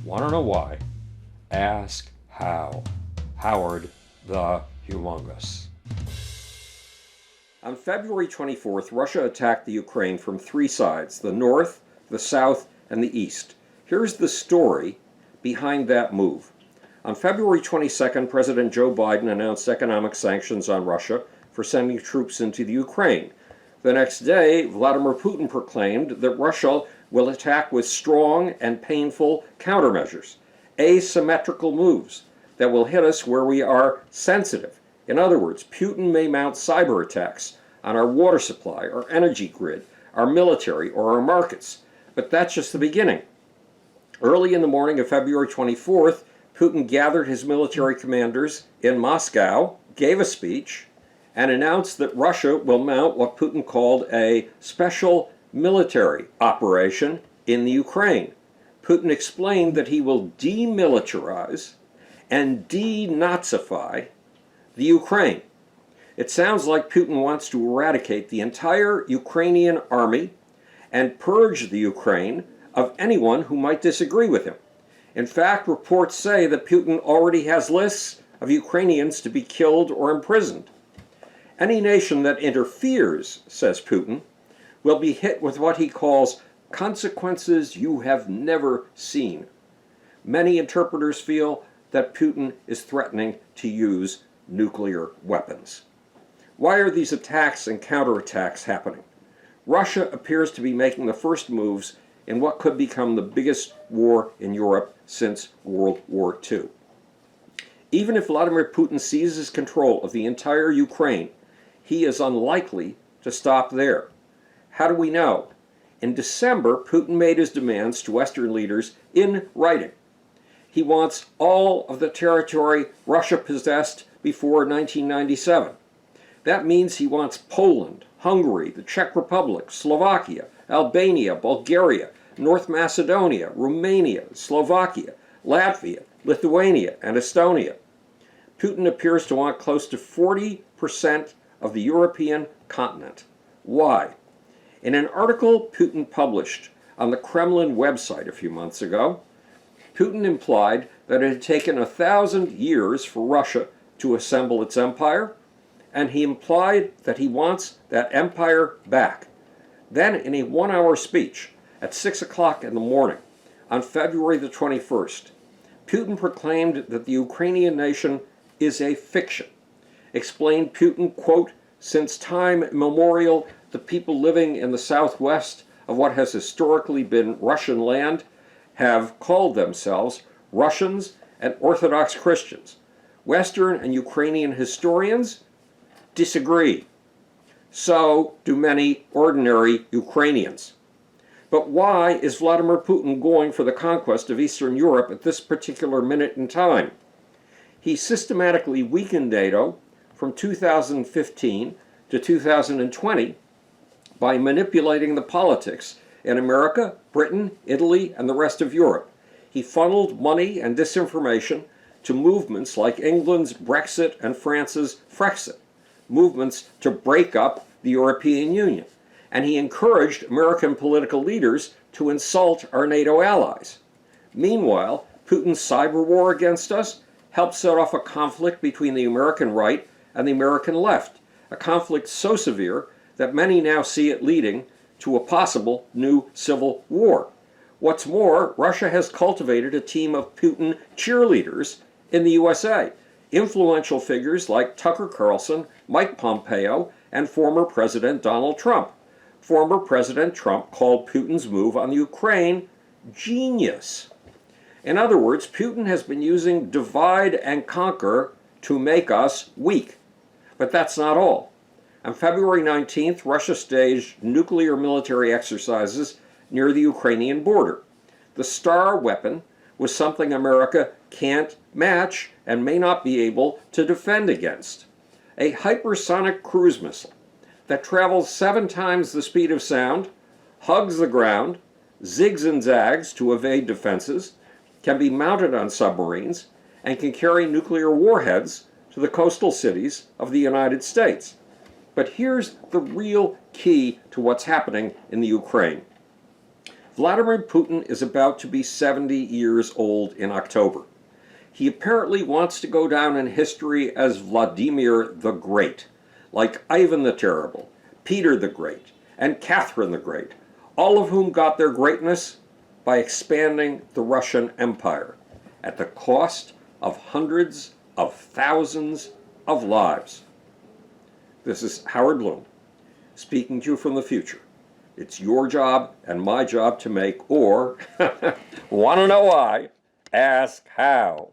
Want to know why? Ask how. Howard the Humongous. On February 24th, Russia attacked the Ukraine from three sides: the north, the south, and the east. Here's the story behind that move. On February 22nd, President Joe Biden announced economic sanctions on Russia for sending troops into the Ukraine. The next day, Vladimir Putin proclaimed that Russia will attack with strong and painful countermeasures, asymmetrical moves that will hit us where we are sensitive. In other words, Putin may mount cyber attacks on our water supply, our energy grid, our military, or our markets. But that's just the beginning. Early in the morning of February 24th, Putin gathered his military commanders in Moscow, gave a speech, and announced that Russia will mount what Putin called a special military operation in the Ukraine. Putin explained that he will demilitarize and denazify the Ukraine. It sounds like Putin wants to eradicate the entire Ukrainian army and purge the Ukraine of anyone who might disagree with him. In fact, reports say that Putin already has lists of Ukrainians to be killed or imprisoned. Any nation that interferes, says Putin, will be hit with what he calls consequences you have never seen. Many interpreters feel that Putin is threatening to use nuclear weapons. Why are these attacks and counterattacks happening? Russia appears to be making the first moves in what could become the biggest war in Europe since World War II. Even if Vladimir Putin seizes control of the entire Ukraine, he is unlikely to stop there. How do we know? In December, Putin made his demands to Western leaders in writing. He wants all of the territory Russia possessed before 1997. That means he wants Poland, Hungary, the Czech Republic, Slovakia, Albania, Bulgaria, North Macedonia, Romania, Slovakia, Latvia, Lithuania, and Estonia. Putin appears to want close to 40% of the European continent. Why? In an article Putin published on the Kremlin website a few months ago, Putin implied that it had taken 1,000 years for Russia to assemble its empire, and he implied that he wants that empire back. Then, in a one-hour speech at 6 o'clock in the morning on February the 21st, Putin proclaimed that the Ukrainian nation is a fiction. Explained Putin, quote, "Since time immemorial, the people living in the southwest of what has historically been Russian land have called themselves Russians and Orthodox Christians. Western and Ukrainian historians disagree. So do many ordinary Ukrainians. But why is Vladimir Putin going for the conquest of Eastern Europe at this particular minute in time? He systematically weakened NATO from 2015 to 2020 by manipulating the politics in America, Britain, Italy, and the rest of Europe. He funneled money and disinformation to movements like England's Brexit and France's Frexit, movements to break up the European Union. And he encouraged American political leaders to insult our NATO allies. Meanwhile, Putin's cyber war against us helped set off a conflict between the American right and the American left, a conflict so severe that many now see it leading to a possible new civil war. What's more, Russia has cultivated a team of Putin cheerleaders in the USA, influential figures like Tucker Carlson, Mike Pompeo, and former President Donald Trump. Former President Trump called Putin's move on the Ukraine genius. In other words, Putin has been using divide and conquer to make us weak. But that's not all. On February 19th, Russia staged nuclear military exercises near the Ukrainian border. The Star weapon was something America can't match and may not be able to defend against. A hypersonic cruise missile that travels 7 times the speed of sound, hugs the ground, zigs and zags to evade defenses, can be mounted on submarines, and can carry nuclear warheads to the coastal cities of the United States. But here's the real key to what's happening in the Ukraine. Vladimir Putin is about to be 70 years old in October. He apparently wants to go down in history as Vladimir the Great, like Ivan the Terrible, Peter the Great, and Catherine the Great, all of whom got their greatness by expanding the Russian Empire at the cost of hundreds of thousands of lives. This is Howard Bloom, speaking to you from the future. It's your job and my job to make, or, want to know why? Ask how.